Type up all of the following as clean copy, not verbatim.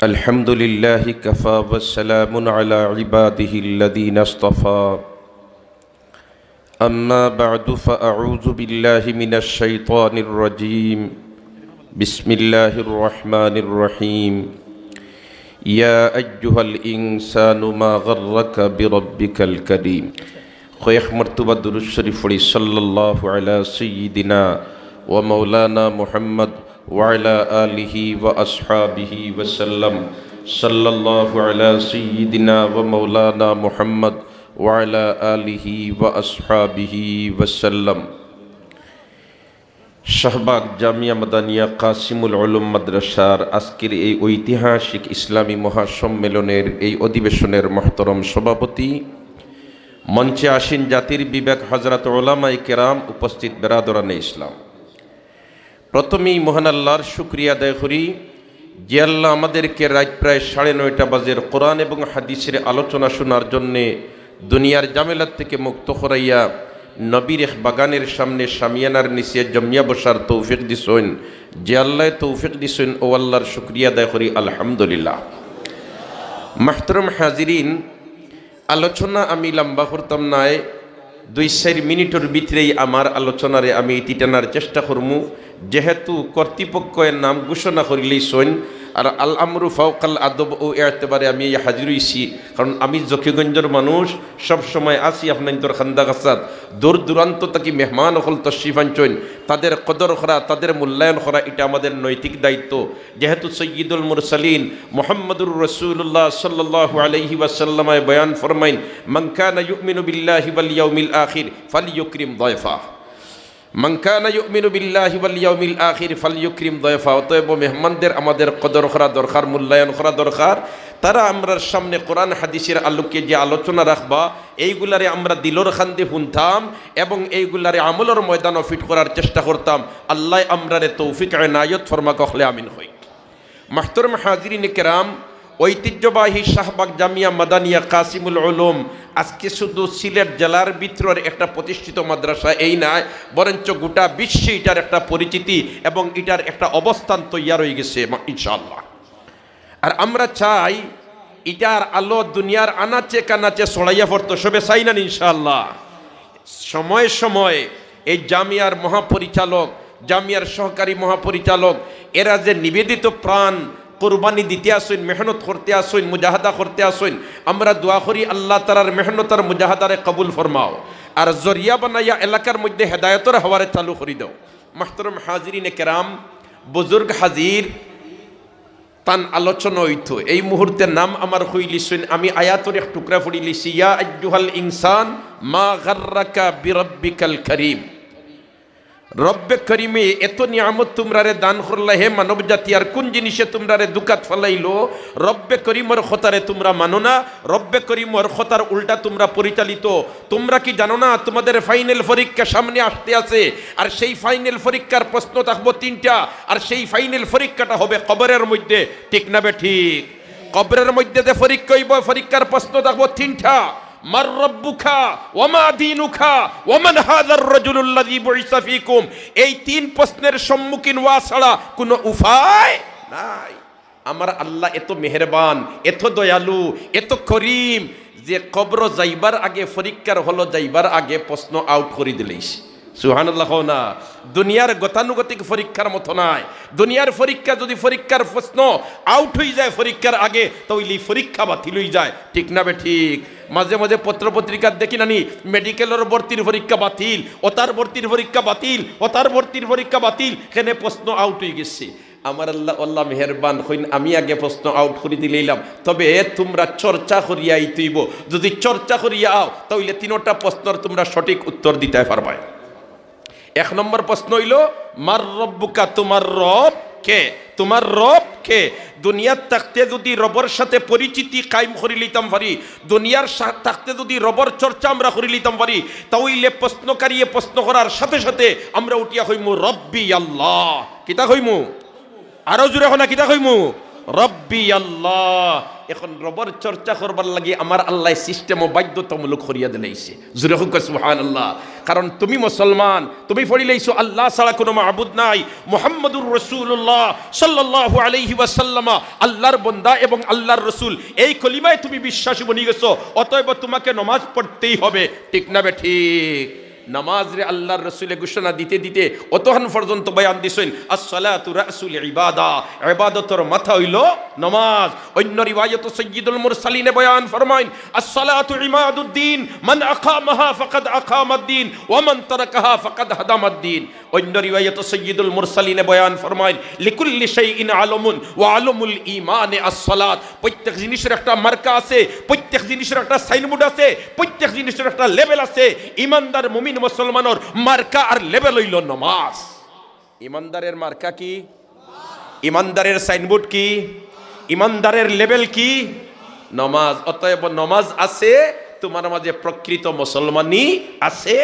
الحمد لله كفى والسلام على عباده الذين اصطفى أما بعد فأعوذ بالله من الشيطان الرجيم بسم الله الرحمن الرحيم يا أيها الإنسان ما غرك بربك الكريم خيخ مرتبة درود شريف صلى الله على سيدنا ومولانا محمد وعلى آله وأصحابه وسلم صلى الله على سيدنا ومولانا محمد وعلى آله وأصحابه وسلم শাহবাগ জামিয়া মাদানিয়া কাসিমুল উলুম মাদ্রাসার আজকের এই ঐতিহাসিক ইসলামী মহাসম্মেলনের এই অধিবেশনের মহতরম সভাপতি, মঞ্চে আসীন জাতির বিবেক হযরত উলামায়ে কেরাম, উপস্থিত বেরাদরানে ইসলাম, প্রথমেই মহান আল্লাহর শুকরিয়া আদায় করি যে আল্লাহ আমাদেরকে রাত প্রায় 9:30 বাজে কোরআন এবং হাদিসের আলোচনা শোনার জন্যে দুনিয়ার জামেলাত থেকে মুক্ত করাইয়া নবীর এক বাগানের সামনে শামিয়ানার নিচে জমিয়া বসার তৌফিক দিছেন। যে আল্লাহ তৌফিক দিছেন ও আল্লাহর শুকরিয়া আদায় করি আলহামদুলিল্লাহ। মাহতরম হাজিরিন, আলোচনা আমি লম্বা করতাম নাই, 2-4 মিনিটের ভিতরেই আমার আলোচনারে আমি ইতি টানার চেষ্টা করমু, যেহেতু কর্তৃপক্ষের নাম ঘোষণা করিলেইছেন আর আল আমরু ফাওকাল আদব ও এতেবারে আমি হাজির হইছি। কারণ আমি জকিগঞ্জের মানুষ, সবসময় আসি আপনার খান্দাগাছাত, দূর দূরান্ত থেকে মেহমান হল তশরিফ আনছেন, তাদের কদর করা, তাদের মূল্যায়ন করা, এটা আমাদের নৈতিক দায়িত্ব। যেহেতু সৈয়দুল মুরসালিন মুহাম্মদুর রাসূলুল্লাহ সাল্লাল্লাহু আলাইহি ওয়াসাল্লাম বয়ান ফরমাইন, মান কানা ইউমিনু বিল্লাহি ওয়াল ইয়াউমিল আখির ফালইউকরিম দায়ফা। মান কানা ইউমিনু বিল্লাহি ওয়াল ইয়াউমিল আখির ফালইউকরিম দায়ফা। অতএব মেহমানদের আমাদের কদর করা দরকার, মূল্যায়ন করা দরকার। তারা আমরার সামনে কোরআন হাদিসের আলোকে যে আলোচনা রাখবা, এইগুলারে আমরা দিলর খান্দি শুনতাম এবং এইগুলারে আমলের ময়দানও ফিট করার চেষ্টা করতাম। আল্লাহ আমরারে তৌফিক এনায়ত ফরমা কখলে আমিন হই। মাহতরম হাজিরিন কেরাম, ঐতিহ্যবাহী শাহবাগ জামিয়া মাদানিয়া কাসিমুল উলুম আজকে শুধু সিলেট জেলার ভিতরের একটা প্রতিষ্ঠিত মাদ্রাসা এই নয়, বরঞ্চ গোটা বিশ্বে এটার একটা পরিচিতি এবং এটার একটা অবস্থান তৈরি হয়ে গেছে ইনশাআল্লাহ। আর আমরা চাই এটার আলো দুনিয়ার আনাচে কানাচে ছড়াইয়া পড়তো, সবে চাই না ইনশাআল্লাহ। সময়ে সময়ে এই জামিয়ার মহাপরিচালক, জামিয়ার সহকারী মহাপরিচালক, এরা যে নিবেদিত প্রাণ কুরবানি দিতে আসেন, মেহনত করতে আসেন, মুজাহাদা করতে আসেন, আমরা দোয়া করি আল্লাহ তাআলার মেহনত আর মুজাহাদারে কবুল ফরমাও আর জরিয়া বানাইয়া এলাকার মধ্যে হেদায়েতের হাওয়ারে চালু করে দাও। মাহতরম হাজিরিন কেরাম, বুজুর্গ হাজির, তান আলোচনা হইতো এই মুহূর্তে নাম আমার হইলিছেন, আমি আয়াতের এক টুকরা পড়ি লিছি, ইয়া আইয়ুহাল ইনসান মা গাররাকা বিরাব্বিকাল করিম। রব্বে করিমে এত নিয়ামত তোমরারে দান করলা, হে মানব জাতি, আর কোন জিনিসে তোমরারে দুকাত ফলাইলো? রব্বে করিমর খতারে তোমরা মানো না, রব্বে করিমর খতার উল্টা তোমরা পরিচালিত। তোমরা কি জানো না তোমাদের ফাইনাল পরীক্ষা সামনে আসতে আছে, আর সেই ফাইনাল পরীক্ষার প্রশ্ন থাকবো 3টা, আর সেই ফাইনাল পরীক্ষাটা হবে কবরের মধ্যে, ঠিক না বে ঠিক? কবরের মধ্যে যে পরীক্ষা হইব, পরীক্ষার প্রশ্ন থাকবো 3টা, মার রব্বুকা ওয়া মা দীনুকা ওয়া মান হাযার রাজুলুল্লাযী বুইসা ফীকুম। এই 3 প্রশ্নের সম্মুখীন হওয়া ছাড়া কোনো উপায় নাই। আমার আল্লাহ এত মেহেরবান, এত দয়ালু, এত করিম যে কবর যাইবার আগে, পরীক্ষার হলো যাইবার আগে প্রশ্ন আউট করে দিলেই। সুবহানাল্লাহ না? দুনিয়ার গতানুগতিক পরীক্ষার মতো নাই। দুনিয়ার পরীক্ষা যদি পরীক্ষার প্রশ্ন আউট হয়ে যায় পরীক্ষার আগে, তাহলে পরীক্ষা বাতিল হয়ে যায়, ঠিক না বে ঠিক? মাঝে মাঝে পত্রপত্রিকা দেখি নানি, মেডিকেলের ভর্তির পরীক্ষা বাতিল, ওতার ভর্তির পরীক্ষা বাতিল, ওতার ভর্তির পরীক্ষা বাতিল, এখানে প্রশ্ন আউট হয়ে গেছে। আমার আল্লাহ মেহেরবান হইন, আমি আগে প্রশ্ন আউট করে দিলাম, তবে তোমরা চর্চা করিয়াই তুইব। যদি চর্চা করিয়া আও তাহলে 3টা প্রশ্নের তোমরা সঠিক উত্তর দিতে পারবে। 1 নম্বর প্রশ্ন হইল, মার রব্বুকা, তোমার রব কে? তোমার রব কে? দুনিয়ার থাকতে যদি রবের সাথে পরিচিতি কায়েম করে লিতাম পারি, দুনিয়ার থাকতে যদি রবের চর্চা আমরা করে লিতাম পারি, তাহলে প্রশ্নকারী প্রশ্ন করার সাথে সাথে আমরা উঠিয়া হইমু রব্বি আল্লাহ। কিতা হইমু? আরো জোরে হনা কিতা হইমু? রব্বি আল্লাহ। এখন রবর চর্চা করবার লাগে আমার আল্লাহ সিস্টেম ও বাধ্যতামূলক করিয়া দিলাইছে। জোরে হোক সুবহানাল্লাহ। কারণ তুমি মুসলমান, তুমি পড়িলাইছো আল্লাহ ছাড়া কোনো মাবুদ নাই, মুহাম্মদুর রাসূলুল্লাহ সাল্লাল্লাহু আলাইহি ওয়াসাল্লাম আল্লাহর বান্দা এবং আল্লাহর রাসূল, এই কলিমায় তুমি বিশ্বাসী বনি গেছো। অতএব তোমাকে নামাজ পড়তেই হবে, ঠিক না বে ঠিক? নামাজ রে আল্লাহর রাসূলের ঘোষণা দিতে দিতে অতহান পর্যন্ত বয়ান দিছেন আসসালাতু রাসুল ইবাদা, ইবাদতের মাথা হইল নামাজ। অন্য রিওয়ায়াত সাইয়্যিদুল মুরসালিনে বয়ান ফরমাইন আসসালাতু ইমাদুদ্দিন, মান আকামাহা ফাকাদ আকামাদ্দিন ওয়া মান তারাকাহা ফাকাদ হাদামাদ্দিন। অন্য রিওয়ায়াত সাইয়্যিদুল মুরসালিনে বয়ান ফরমাইন লিকুল্লি শাইইন আলামুন ওয়া আলামুল ঈমানে আসসালাত। প্রত্যেক জিনিসের একটা মার্কা আছে, প্রত্যেক জিনিসের একটা সাইনবোর্ড আছে, প্রত্যেক জিনিসের একটা লেভেল আছে। ঈমানদার মুমিন মুসলমানের মার্কা আর লেভেল হইল নামাজ। ইমানদারের মার্কা কি? ইমানদারের সাইনবোর্ড কি? ইমানদারের লেভেল কি? নামাজ। অতএব নামাজ আছে তোমার মাঝে, প্রকৃত মুসলমানই আছে।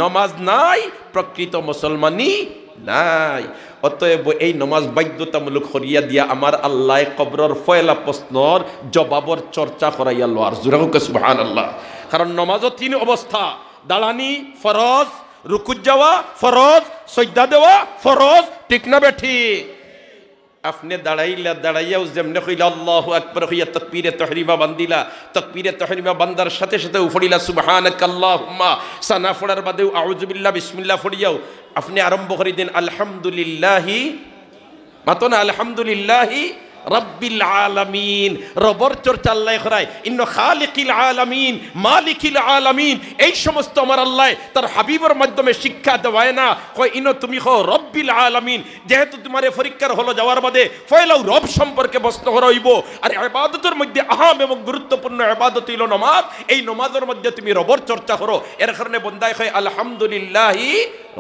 নামাজ নাই, প্রকৃত মুসলমানই নাই। অতএব এই নামাজ বাধ্যতামূলক করিয়া দিয়া আমার আল্লাহ কবরের পয়লা প্রশ্নর জবাবর চর্চা করাইয়া লওয়ার। জোরে হোক সুবহানাল্লাহ। কারণ নামাজও তিন অবস্থা, দাঁড়ানি ফরজ, রুকুত যাওয়া ফরজ, সজদা দেওয়া ফরজ, ঠিক না বে ঠিক? আপনি দাঁড়াইয়াও যেমনে কইলা আল্লাহু আকবার হইয়া তাকবীরে তাহরিমা বান্দিলা, তাকবীরে তাহরিমা বান্দার সাথে সাথে উফড়িলা সুবহানাকাল্লাহুম্মা, সানা ফড়ার বাদেও আউযু বিল্লাহ বিসমিল্লাহ ফড়িয়াও আপনি আরম্ভ করে দেন আলহামদুলিল্লাহি, মাতো না আলহামদুলিল্লাহি রব্বিল আলামিন। রবর চর্চা আল্লাহ করায় ইন্ন খালিকিল আলামিন, মালিকিল আলামিন। এই সমস্ত আমার আল্লাহ তার হাবিবের মাধ্যমে শিক্ষা দেওয়ায় না, কয় ইনো তুমি কও রব্বিল আলামিন। যেহেতু তোমার পরীক্ষার হলো যাওয়ার বাদে ফয়লাও রব সম্পর্কে প্রশ্ন করা হইব। আর ইবাদতের মধ্যে আহাম এবং গুরুত্বপূর্ণ ইবাদত হইল নামাজ। এই নামাজের মধ্যে তুমি রবর চর্চা করো। এর কারণে বন্দায় কয় আলহামদুলিল্লাহি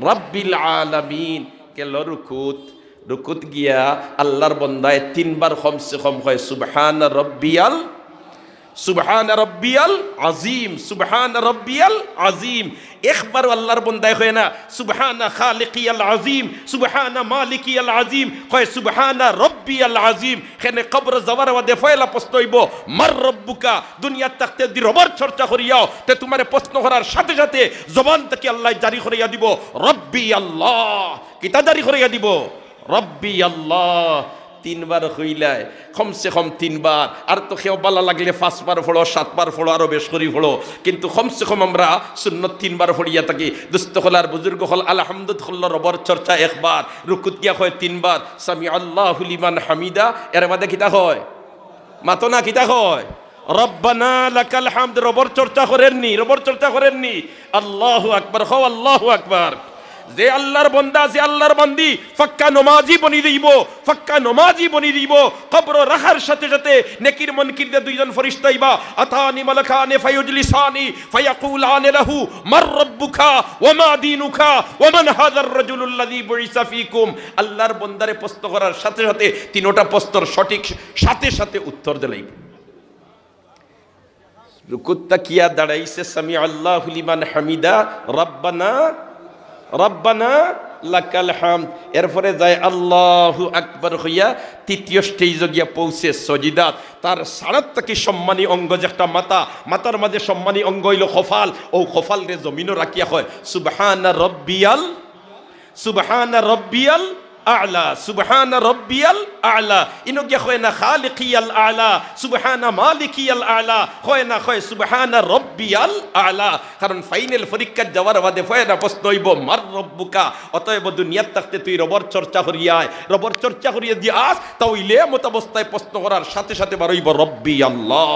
রব্বিল আলামিন। কেল রুকুত, রুকুত গিয়া আল্লাহর বন্দায় তিনবার কমসে কম হয় সুবহান রব্বিয়াল, সুবহান রব্বিয়াল আজিম, সুবহান রব্বিয়াল আজিম। একবার আল্লাহর বন্দায় হয় না সুবহান খালিকিয়াল আজিম, সুবহান মালিকিয়াল আজিম, হয় সুবহান রব্বিয়াল আজিম। এখানে কবর যাওয়ার বাদে ফয়লা প্রশ্ন হইব মার রব্বুকা। দুনিয়ার তাকতে দি রবার চর্চা করিয়াও তে তোমার প্রশ্ন করার সাথে সাথে জবান থেকে আল্লাহ জারি করিয়া দিব রব্বি আল্লাহ। কিতা জারি করিয়া দিব? রব্বি আল্লাহ। তিনবার হইলায় কমসে কম তিনবার। আর তো কেউ বালা লাগলে 5 বার ফোড়ো, 7 বার ফোড়ো, আরো বেশ করি ফোড়ো। কিন্তু কমসে কম আমরা সুন্নত 3 বার ফড়িয়া থাকি। দুস্থ হল আর বুজুর্গ হল আলহামদুলিল্লাহ রবর চর্চা 1 বার, রুকুত গিয়া হয় 3 বার, সামি আল্লাহু লিমান হামিদা। এর বাদে কিতা হয়? মাতো না কিতা হয়? রব্বানা লাকাল হামদ। রবর চর্চা করেননি, রবর চর্চা করেননি। আল্লাহু আকবার, হও আল্লাহু আকবার। যে আল্লাহর বান্দা, যে আল্লাহর বান্দি ফাক্কা নমাজি বনি দিব, ফাক্কা নমাজি বনি দিব। কবর রাখার সাথে সাথে নেকির মুনকিরদের দুইজন ফেরেশতা আইবা, আতানি মালাকানি ফায়ুজলিসানি ফায়াকুলানি লাহু মার রাব্বুকা ওয়া মা দীনুকা ওয়া মান হাযার রাজুলুল্লাযী বুইসা ফীকুম। আল্লাহর বান্দারে প্রশ্ন করার সাথে সাথে তিনটা প্রশ্নের সঠিক সাথে সাথে উত্তর দিলাইব। রুকুতটা কিয়া দাঁড়াইছে সামি আল্লাহু লিমান হামিদা, রব্বানা রব্বানা লাকাল হামদ। এরপরে যায় আল্লাহু আকবার হইয়া তৃতীয় স্টেজ গিয়া পৌঁছে সজিদাত। তার সারাত্তাকি সম্মানী অঙ্গ যে একটা মাথা, মাথার মাঝে সম্মানী অঙ্গ হইল কপাল। ও কপাল রে জমিনও রাখিয়া হয় সুবহানা রব্বিয়াল, সুবহানা রব্বিয়াল আ'লা, সুবহানা রব্বিয়াল আ'লা। ইনো গিয়া হয় না খালিকিয়াল আ'লা, সুবহানা মালিকিয়াল আ'লা, হয় না হয় সুবহানা রব্বিয়াল আ'লা। কারণ ফাইনাল পরীক্ষা যাওয়ার বাদে হয় না প্রশ্ন হইব মার রব্বুকা। অতএব দুনিয়ার থাকতে তুই রবর চর্চা করিয়ায়, রবর চর্চা করিয়া দিয়ে আস, তাইলে মতাবস্থায় প্রশ্ন করার সাথে সাথে বারইব রব্বি আল্লাহ।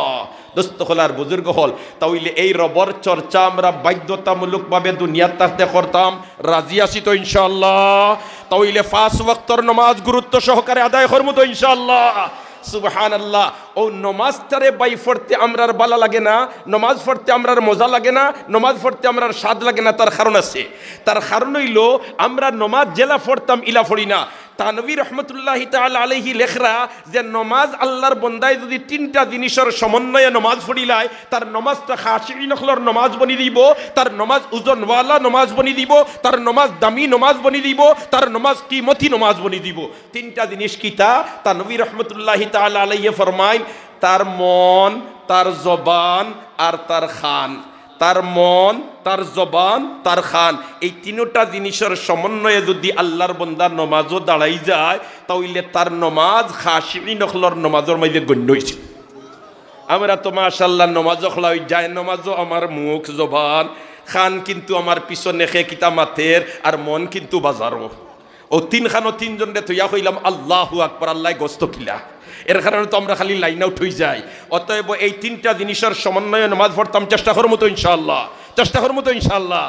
দোস্ত হল আর বুজুর্গ হল, তাইলে এই রবর চর্চা আমরা বাধ্যতামূলকভাবে দুনিয়ার থাকতে করতাম। রাজি আছি তো ইনশাআল্লাহ? তাইলে 5 ওয়াক্তর নামাজ গুরুত্ব সহকারে আদায় করব তো ইনশাআল্লাহ? সুবহানাল্লাহ। ও নমাজটারে বাই পড়তে আমরার বালা লাগে না, নমাজ পড়তে আমরার মজা লাগে না, নমাজ পড়তে আমরার স্বাদ লাগে না। তার কারণ আছে। তার কারণ হইল আমরা নমাজ জেলা পড়তাম ইলা পড়ি না। তানভী রহমতুল্লাহি তাআলা আলাইহি লেখরা যে নমাজ আল্লাহর বন্দায় যদি তিনটা জিনিসের সমন্বয়ে নমাজ পড়িলায় তার নমাজটা খাশিঈ নখলর নমাজ বনি দিব, তার নমাজ ওজনওয়ালা নমাজ বনি দিব, তার নমাজ দামি নমাজ বনি দিব, তার নমাজ কিমতি নমাজ বনি দিব। তিনটা জিনিস কিতা? তানভী রহমতুল্লাহি তাআলা আলাইহি ফরমায় তার মন, তার জবান আর তার খান। তার মন, তার জবান, তার খান, এই তিনটা জিনিসের সমন্বয়ে যদি আল্লাহর বান্দার নমাজও দাঁড়াই যায় তাহলে তার নমাজ খাশিঈ নখলর নমাজের মধ্যে গণ্য হইছে। আমরা তো মাশাআল্লাহ নমাজও খলাই যায়, নমাজও আমার মুখ জবান খান কিন্তু আমার পিছনে খে কিতা মাথের, আর মন কিন্তু বাজারও। ও তিনখানো তিনজনরে থইয়া কইলাম আল্লাহু আকবার, আল্লাহ গোস্ত কিলা। এর কারণে তো আমরা খালি লাইন আউট হয়ে যাই। অতএব এই তিনটা জিনিসের সমন্বয়ে নামাজ পড়তাম, চেষ্টা করবো তো ইনশাআল্লাহ, চেষ্টা করবো তো ইনশাআল্লাহ।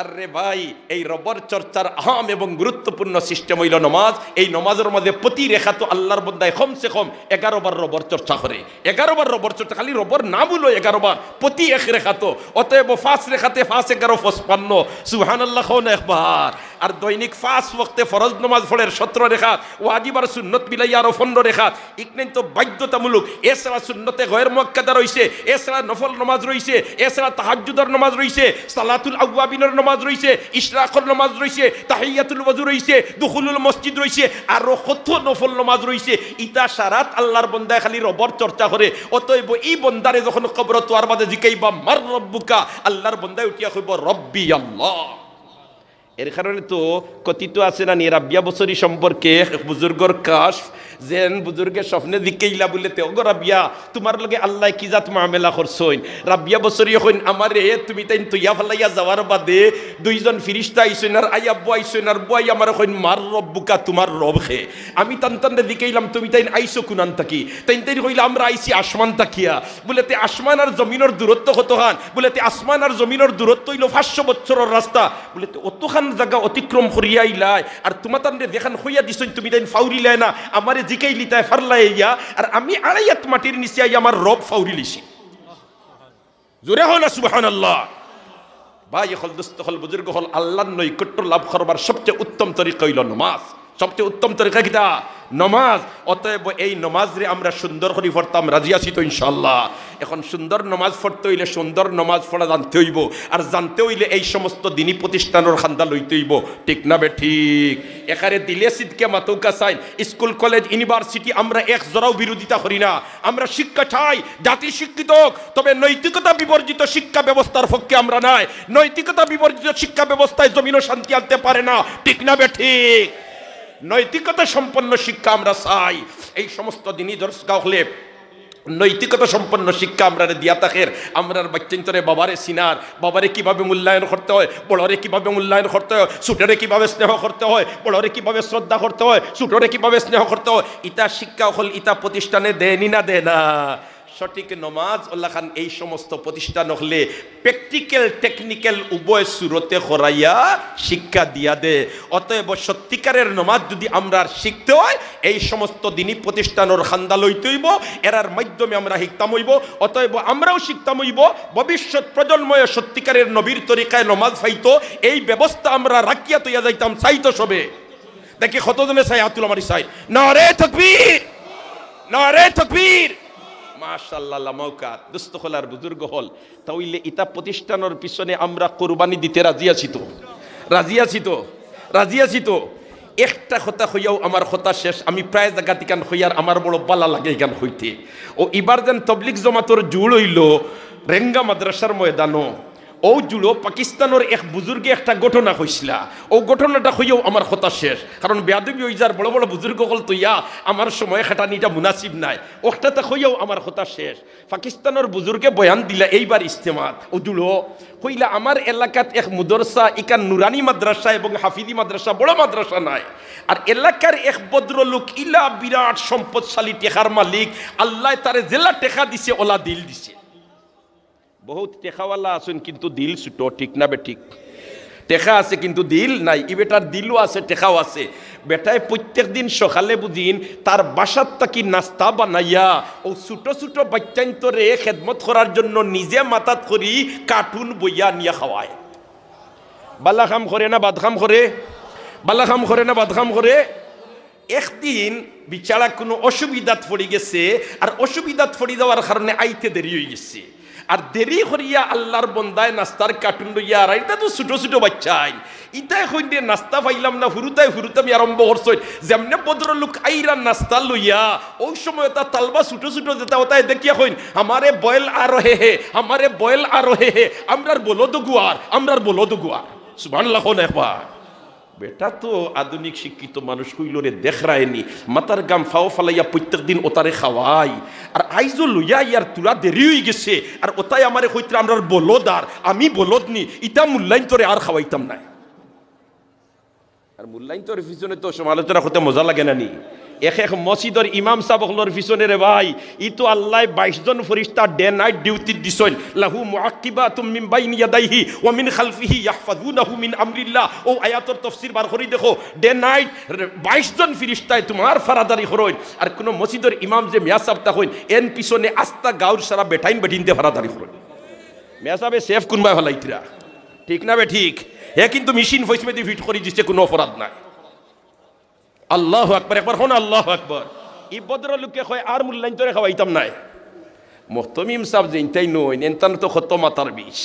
আরে ভাই, এই রবর চর্চার আহম এবং গুরুত্বপূর্ণ সিস্টেম হইল নমাজ। এই নমাজের মধ্যে প্রতি রেখা তো আল্লাহর বন্দায় কমসে কম 11 বার রবর চর্চা করে। 11 বার রবর চর্চা, খালি রবর না বলো 11 বার প্রতি এক রেখা তো। অতএব 5 রেখাতে 5 11 55 সুবহানাল্লাহ কোন একবার। আর দৈনিক 5 ওয়াক্তে ফরজ নামাজ পড়ের 17 রেখাত, ওয়াজিব আর সুন্নত মিলাই আরো 15 রেখাত। ইকনেন তো বাধ্যতামূলক। এছাড়া সুন্নতে গয়র মুআক্কাদা রইছে, এছাড়া নফল নামাজ রইছে, এছাড়া তাহাজ্জুদের নামাজ রইছে, সালাতুল আওয়াবিনের নামাজ রইছে, ইশরাকের নামাজ রইছে, তাহিয়াতুল ওযু রইছে, দুখুলুল মসজিদ রইছে, আর কত নফল নামাজ রইছে। ইতা সারাত আল্লাহর বান্দা খালি রবর চর্চা করে। অতএব এই বান্দারে যখন কবর তোয়ার বাদে জিকাইবা মার রব্বুকা, আল্লাহর বান্দা উঠিয়া কইব রব্বি আল্লাহ। এর কারণে তো কথিত আছে না রাবিয়া বছরী সম্পর্কে বুজুর্গর কাশ, যেন বুজুর্গের স্বপ্নে দিকেইলা বলে তে ওগো রাবিয়া তোমার লগে আল্লাহ কি জাত মামেলা করছইন। রাবিয়া বছরী হইন আমারে তুমি তাইন তুইয়া ফেলাইয়া যাওয়ার বাদে দুইজন ফিরিস্তা আইসইন আর আইয়া বইসইন আর বই আমার কইন মার রব্বুকা, তোমার রব খে। আমি তানতানরে দিকেইলাম তুমি তাইন আইসো কুনান থাকি, তাইন তাইন কইলা আমরা আইছি আসমান তাকিয়া। বলে তে আসমান আর জমিনের দূরত্ব কতখান? বলে তে আসমান আর জমিনের দূরত্ব হইল 500 বছরের রাস্তা। বলে তে অতখান জায়গা অতিক্রম করিয়া ইলাই আর তোমার তান্ডে যেখান হইয়া দিছইন তুমি তাইন ফাউরিলাই না, আমারে জিকাই লিতায় ফারলাই ইয়া, আর আমি আড়াইয়াত মাটির নিচে আই আমার রব ফাউরি লিছি। জোরে হল না সুবহানাল্লাহ। ভাই হল দোস্ত হল বুজুর্গ হল আল্লাহর নৈকট্য লাভ করবার সবচেয়ে উত্তম তরিকা হইল নামাজ। সবচেয়ে উত্তম তরিকা কিটা? নমাজ। অতএব এই নমাজ রে আমরা সুন্দর করে পড়তাম, রাজি আছি তো ইনশাআল্লাহ। এখন সুন্দর নমাজ পড়তে হইলে সুন্দর নমাজ পড়া জানতে হইব, আর জানতে হইলে এই সমস্ত দিনী প্রতিষ্ঠানের খান্দা লইতে হইব। ঠিক না বে ঠিক? এখানে দিলে সিদকে মাতৌকা চাই। স্কুল কলেজ ইউনিভার্সিটি আমরা এক জোড়াও বিরোধিতা করি না। আমরা শিক্ষা চাই, জাতি শিক্ষিত হোক, তবে নৈতিকতা বিবর্জিত শিক্ষা ব্যবস্থার পক্ষে আমরা নাই। নৈতিকতা বিবর্জিত শিক্ষা ব্যবস্থায় জমিনও শান্তি আনতে পারে না। ঠিক না বে ঠিক? নৈতিকতা সম্পন্ন শিক্ষা আমরা চাই। এই সমস্ত দিনই দর্শক হলে নৈতিকতা সম্পন্ন শিক্ষা আমরা দিয়া থাকের। আমরা বাচ্চান্তরে বাবারে সিনার, বাবারে কিভাবে মূল্যায়ন করতে হয়, বড়রে কিভাবে মূল্যায়ন করতে হয়, ছোটরে কিভাবে স্নেহ করতে হয়, বড়রে কিভাবে শ্রদ্ধা করতে হয়, ছোটরে কিভাবে স্নেহ করতে হয়, ইতা শিক্ষা হল ইতা প্রতিষ্ঠানে দেয়নি না দেয় না। সঠিক নমাজ আল্লাহ খান এই সমস্ত প্রতিষ্ঠান হলে প্র্যাকটিক্যাল টেকনিক্যাল উভয় সুরতে করাইয়া শিক্ষা দিয়া দে। অতএব সত্যিকারের নমাজ যদি আমরা শিখতে হয় এই সমস্ত দিনই প্রতিষ্ঠানের খান্দা লইতে হইব, এরার মাধ্যমে আমরা শিখতাম হইব। অতএব আমরাও শিখতাম হইব ভবিষ্যৎ প্রজন্ময়ে সত্যিকারের নবীর তরিকায় নমাজ পাইতো, এই ব্যবস্থা আমরা রাখিয়া তৈয়া যাইতাম। চাইতো সবে দেখি কতজনে চাই হাতুল আমারই চাই। নারে তাকবীর, নারে তাকবীর। মাশাআল্লাহ মওকাত দোস্ত হল আর বুজুর্গ হল। তাহলে ইতা প্রতিষ্ঠানের পিছনে আমরা কোরবানি দিতে রাজি আছি তো? রাজি আছি তো? রাজি আছি তো? একটা কথা হইয়াও আমার কথা শেষ। আমি প্রায় জায়গা থেকে হইয়ার আমার বড় বালা লাগে এখান হইতে। ও এবার যেন তবলিগ জমাতর জুড় হইল রেঙ্গা মাদ্রাসার ময়দানো। ও জুড়ো পাকিস্তানের এক বুজুর্গে একটা ঘটনা হয়েছিল। ও ঘটনাটা হইয়াও আমার কথা শেষ, কারণ বেয়াদবি হয়ে যার বড় বড় বুজুর্গ হল তৈয়া আমার সময় খাটানিটা মুনাসিব নাই। ওটাতে হইয়াও আমার কথা শেষ। পাকিস্তানের বুজুর্গে বয়ান দিলা এইবার ইস্তেমাত। ও জুড়ো কইলা আমার এলাকাত এক মুদরসা ইকান নুরানি মাদ্রাসা এবং হাফিজি মাদ্রাসা, বড় মাদ্রাসা নাই। আর এলাকার এক ভদ্রলোক ইলা বিরাট সম্পদশালী টেকার মালিক, আল্লাহ তারে জেলা টেকা দিছে ওলা দিল দিছে। বহুত টেকাওয়ালা আছেন কিন্তু দিল ছুটো। ঠিক না বে ঠিক? টেকা আছে কিন্তু দিল নাই। ই বেটার দিলও আছে, টেকাও আছে। বেটায় প্রত্যেক দিন সকালে বুঝিন তার বাসার তাকি নাস্তা বানাইয়া ও ছোট ছোট বাচ্চান্তরে খেদমত করার জন্য নিজে মাথাত করি কার্টুন বইয়া নিয়ে খাওয়ায়। বালা কাম করে না বাদখাম করে? বালা কাম করে না বাদখাম করে? একদিন বিচারা কোনো অসুবিধাত পড়ে গেছে, আর অসুবিধাত পড়ে যাওয়ার কারণে আইতে দেরি হয়ে গেছে। আর দেরি করিয়া আল্লাহর বন্দায় নাস্তার কার্টুন লইয়া, আর এটা তো ছোট ছোট বাচ্চাই, ইতাই কইন দিয়ে নাস্তা পাইলাম না, ফুরুতাই ফুরুতামি আরম্ভ করছই। যেমনে ভদ্রলোক আইরা নাস্তা লইয়া ওই সময় তা তালবা ছোট ছোট যেটা ওটাই দেখিয়া কইন আমারে বয়েল আর হে হে, আমারে বয়েল আর হে হে, আমরার বলো দুগুয়ার, আমরার বলো দুগুয়ার। সুবহানাল্লাহ একবার। বেটা তো আধুনিক শিক্ষিত মানুষ কইল রে দেখরায়নি, মাতার গাম ফাও ফালাইয়া প্রত্যেক দিন ওতারে খাওয়াই। আর আইজো লইয়া ইয়ার তুলা দেরি হয়ে গেছে, আর ওতাই আমারে কইতে আমরার বলদ, আর আমি বলদ নি, ইটা মূল্যায়ন তোরে আর খাওয়াইতাম নাই। আর মূল্যায়ন তোর পিছনে তো সমালোচনা করতে মজা লাগে না নি? এক এক মসজিদের ইমাম সাহেবগুলোর পিছনে রে ভাই, ই তো আল্লাহ 22 জন ফেরেশতা ডে নাইট ডিউটি দিছেন। লাহু মুআক্কিবাতুম মিন বাইনি ইয়াদাইহি ওয়া মিন খালফিহি ইয়াহফাজুনাহু মিন আমরিল্লাহ। ও আয়াতের তাফসীর বার করি দেখো, ডে নাইট 22 জন ফেরেশতায় তোমার ফারাদারি করেন। আর কোন মসজিদের ইমাম যে মিয়া সাহেব তা হইন, এন পিছনে আস্তা গাউর সারা বেটাইন বেটিনতে ফারাদারি করেন। মিয়া সাহেবে সেফ কোনবা হলাইতরা, ঠিক না বে ঠিক? হে কিন্তু মেশিন ভয়েস মেদি ফিট করে দিচ্ছে, কোনো অপরাধ নাই। আল্লাহ আকবার, একবার হন আল্লাহ আকবার। ই ভদ্রলোককে কয় আর মূল্যায়ন তোরে খাওয়াইতাম নাই। মুহতামিম সাহেব যেইটাই নই এনতান তো কত মাতার বিষ।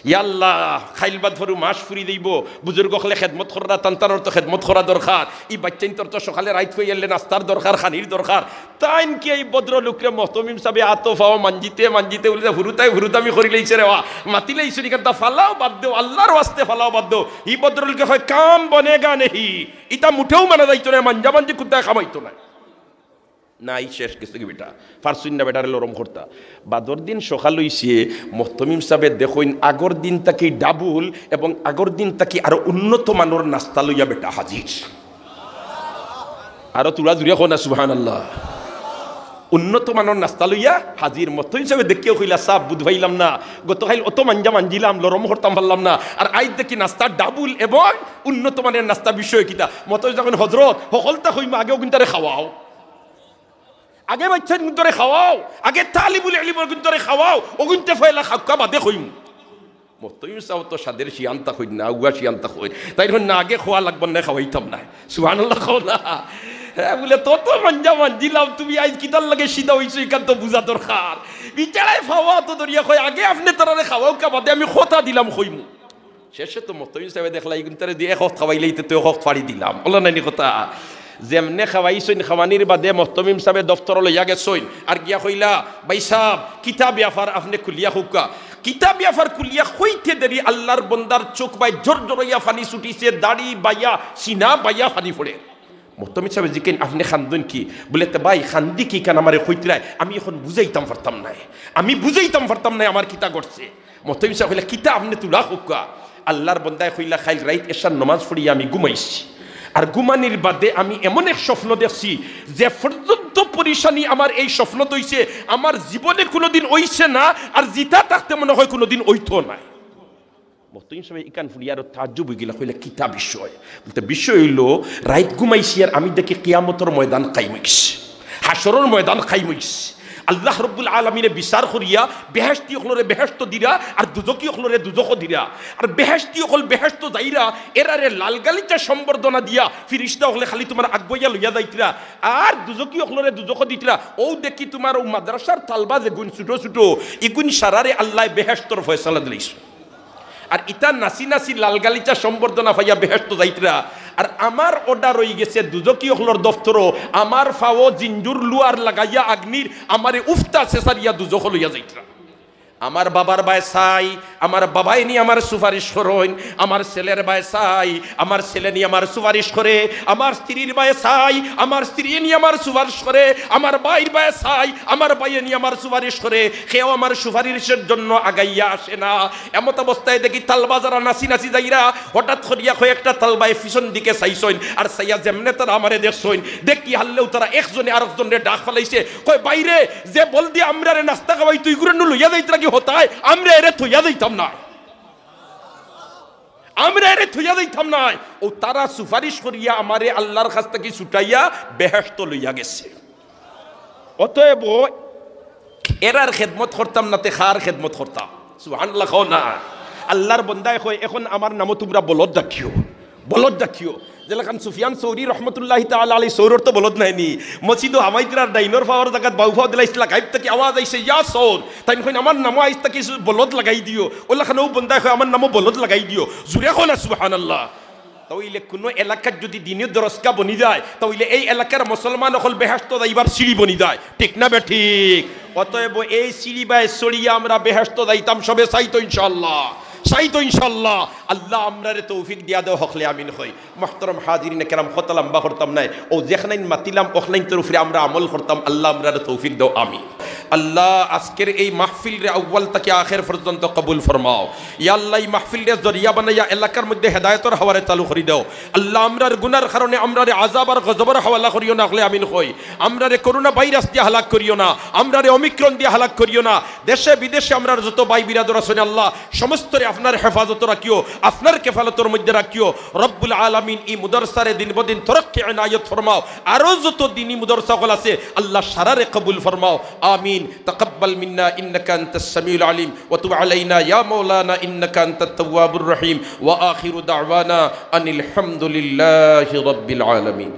ইয়াল্লাহ খাইলবাদ ভরু মাস ফুরি দিব, বুজুর্গ হলে খেদমত করা, তান্তানোর তো খেদমত করা দরকার। ই বাচ্চাইন তোর তো সকালে রাইত হয়ে এলে নাস্তার দরকার, খানির দরকার। তাইন কি এই ভদ্রলোকরে মুহতামিম সাহেব আতো ফাও মানজিতে মানজিতে বলে হুরুতাই হুরুতামি করি লাইছে রে, মাতিলেইছে নিকান্তা ফালাও বাদ দেও, আল্লাহর ওয়াস্তে ফালাও বাদ দেও। ই ভদ্রলোকে হয় কাম বনেগা নেহি, ইটা মুঠেও মানা যাইতো না, মাঞ্জা মাঞ্জি কুত্তায় খামাইতো না। নাই শেষ কিছু কি বেটা ফারসুন না বেটারে লরম করতা। বাদর দিন সকাল হইছে, মুহতামিম সাহেব দেখুন আগর দিন তাকি ডাবুল এবং আগর দিন তাকি আরো উন্নত মানের নাস্তা লইয়া বেটা হাজির। আরো তুলা জুড়ে কো না সুবহানাল্লাহ। উন্নত মানের নাস্তা লইয়া হাজির। মুহতামিম সাহেব দেখিও কইলা সাহেব বুধ ভাইলাম না, গতকাল অত মাঞ্জা মাঞ্জিলাম, লরম করতাম পারলাম না, আর আজ দেখি নাস্তা ডাবুল এবং উন্নত মানের নাস্তা বিষয় কিতা। মুহতামিম যখন হযরত সকলটা কইমা আগেও কিন্তু খাওয়াও, আগে বাচ্চার গুন্তরে খাওয়াও, আগে তালিবুল ইলমের গুন্তরে খাওয়াও, ও গুনতে ফয়লা খাক্কা বাদে কইম। মুহতামিম সাহেব তো সাদের শিয়ান্তা কই না, উগা শিয়ান্তা কই, তাই না আগে খোয়া লাগব না, খাওয়াইতাম না। সুবহানাল্লাহ কও না। হ্যাঁ বলে তো মাঞ্জা মাঞ্জিলাম, তুমি আজ কিতার লাগে সিধা হইছো এখান তো বুঝা দরকার। বিচারায় খাওয়া তো দরিয়া কই আগে আপনি তারারে খাওয়াও কা বাদে আমি কথা দিলাম কইমু। শেষে তো মুহতামিম সাহেব দেখলা এই গুন্তরে দিয়ে এক খাওয়াইলেই তো এক ফাড়ি দিলাম, বলা নাই কথা। যেমনে খাওয়াইছইন খাওয়ানির বাদে মুহতামিম সাহেব দফতর লইয়া গেছইন, আর গিয়া কইলা ভাই সাহেব কিতাব ব্যাপার আপনি খুলিয়া হুকা। কিতাব ব্যাপার খুলিয়া হইতে দেরি আল্লাহর বন্দার চোখ বাই জোর জড়াইয়া ফানি ছুটিছে, দাড়ি বাইয়া সিনা বাইয়া ফানি পড়ে। মুহতামিম সাহেব জিকেন আপনি খান্দুন কি? বলে তো ভাই খান্দি কি কেন আমারে কইতরায়, আমি এখন বুঝাইতাম পারতাম নাই, আমি বুঝাইতাম পারতাম নাই আমার কিতা করছে। মুহতামিম সাহেব কইলা কিতা আপনি তুলা হুকা। আল্লাহর বন্দায় কইলা খাইল রাইত এশার নামাজ পড়িয়া আমি ঘুমাইছি, আর ঘুমানির বাদে আমি এমন এক স্বপ্ন দেখছি যে পর্যন্ত পরিশানি আমার এই স্বপ্ন তৈছে আমার জীবনে কোনোদিন ওইছে না, আর জিতা থাকতে মনে হয় কোনোদিন ওইতো নাই। মুহতামিম সাহেব ইকান ফুলিয়া আর তাজ্জুব হয়ে গেল, কইলা কিতা বিষয়? বলতে বিষয় হইলো রাইত ঘুমাইছি আর আমি দেখি কিয়ামতের ময়দান কায়েম হইছে, হাসরের ময়দান কায়েম হইছে। আল্লাহ রব্বুল আলামিনে বিচার করিয়া বেহেশতি হলরে বেহেশত দিরা, আর দুজকি হলরে দুজক দিরা। আর বেহেশতি হল বেহেশত যাইরা এরারে লাল গালিচা সম্বর্ধনা দিয়া ফিরিস্তা হলে খালি তোমার আগবইয়া লইয়া যাইতরা, আর দুজকি হলরে দুজক দিতরা। ও দেখি তোমার ও মাদ্রাসার তালবা যে গুণ ছোট ছোট ইগুণ সারারে আল্লাহ বেহেশতর ফয়সালা দিলাইছ। আর ইটা নাসি নাসি লাল গালিচা সম্বর্ধনা পাইয়া বেহেশত যাইতরা। আর আমার অর্ডার হয়ে গেছে দুজকি হলর দফতর আমার ফাও জিঞ্জুর লুয়ার লাগাইয়া আগ্নির আমারে উফতা সেসারিয়া দুজক লইয়া যাইতরা। আমার বাবার বায় চাই, আমার বাবাই নিয়ে আমার সুপারিশ করেন, আমার ছেলের বায় চাই, আমার ছেলে নিয়ে আমার সুপারিশ করে, আমার স্ত্রীর বায় চাই, আমার স্ত্রী নিয়ে আমার সুপারিশ করে, আমার ভাইয়ের বায় চাই, আমার ভাইয়ে নিয়ে আমার সুপারিশ করে, কেউ আমার সুপারিশের জন্য আগাইয়া আসে না। এমত অবস্থায় দেখি তালবা যারা নাচি নাচি যাইরা হঠাৎ করিয়া কয়েকটা তালবায় পিছন দিকে চাইছইন, আর চাইয়া যেমনে তারা আমারে দেখছইন, দেখি হারলেও তারা একজনে আরেকজনের ডাক ফেলাইছে, কয় বাইরে যে বল দিয়ে আমরা নাস্তা খাওয়াই তুই গুলো লইয়া যাইতরা হতায় আমরা এরে থইয়া দিতাম না। আমরা এরে থুইয়া দিতাম নাই, ও তারা সুপারিশ করিয়া আমারে আল্লাহর কাছ থেকে ছুটাইয়া বেহেশত লইয়া গেছে। অতএব এরার খেদমত করতাম না, তে খার খেদমত করতাম। সুবহানাল্লাহ কও না। আল্লাহর বন্দায় কয় এখন আমার নামও তোমরা বলদ রাখিও, বলদ রাখিও। যেলাখান সুফিয়ান সৌরি রহমতুল্লাহ তাআলা আলাইহি সৌরর তো বলদ নাইনি, মসজিদ হামাইতরার ডাইনর পাওয়ার জায়গা বাউফাও দিলাইছিলা গাইব থেকে আওয়াজ আইছে ইয়া সৌর, তাই কই আমার নামও আইস তাকে বলদ লাগাই দিও। ওলাখান ও বন্দায় কয় আমার নামও বলদ লাগাই দিও। জুরে কও না সুবহানাল্লাহ। তাইলে কোনো এলাকার যদি দিনের দরজকা বনি যায়, তাইলে এই এলাকার মুসলমান হল বেহেশত যাইবার সিঁড়ি বনি যায়, ঠিক না বে ঠিক? অতএব এই সিঁড়ি বাই সরিয়া আমরা বেহেশত যাইতাম সবে চাইতো ইনশাআল্লাহ, চাইতো ইনশাআল্লাহ। আল্লাহ আমরারে তৌফিক দিয়া দাও, হকলে আমিন হই। মুহতারাম হাজিরিন কেরাম, কত লম্বা করতাম নাই, ও যেখানেই মাতিলাম ওখানেই উপরে আমরা আমল করতাম। আল্লাহ আমরারে তৌফিক দাও, আমিন। আল্লাহ আজকের এই মাহফিল রে আউয়াল থেকে আখের পর্যন্ত কবুল ফরমাও। ইয়া আল্লাহ এই মাহফিল রে জরিয়া বানাইয়া এলাকার মধ্যে হেদায়েতের হাওয়ারে চালু করি দাও। আল্লাহ আমরার গুনার কারণে আমরারে আযাব আর গজবের হাওয়ালা করিও না, হকলে আমিন হই। আমরারে করোনা ভাইরাস দিয়ে হালাক করিও না, আমরারে ওমিক্রন দিয়ে হালাক করিও না। দেশে বিদেশে আমরার যত ভাই বিরাদর আছেন আল্লাহ সমস্তরে আপনার হেফাজত রাখিও, আপনার কেফালতের মধ্যে রাখিও। রব্বুল আলামিন এই মুদরসারে দিন বদিন তরক্কি ইনায়াত ফরমাও। আরো যত দিনী মুদরসা হল আছে আল্লাহ সারারে কবুল ফরমাও, আমিন। تقبل منا إنك أنت السميع العليم وتب علينا يا مولانا إنك أنت التواب الرحيم وآخر دعوانا أن الحمد لله رب العالمين.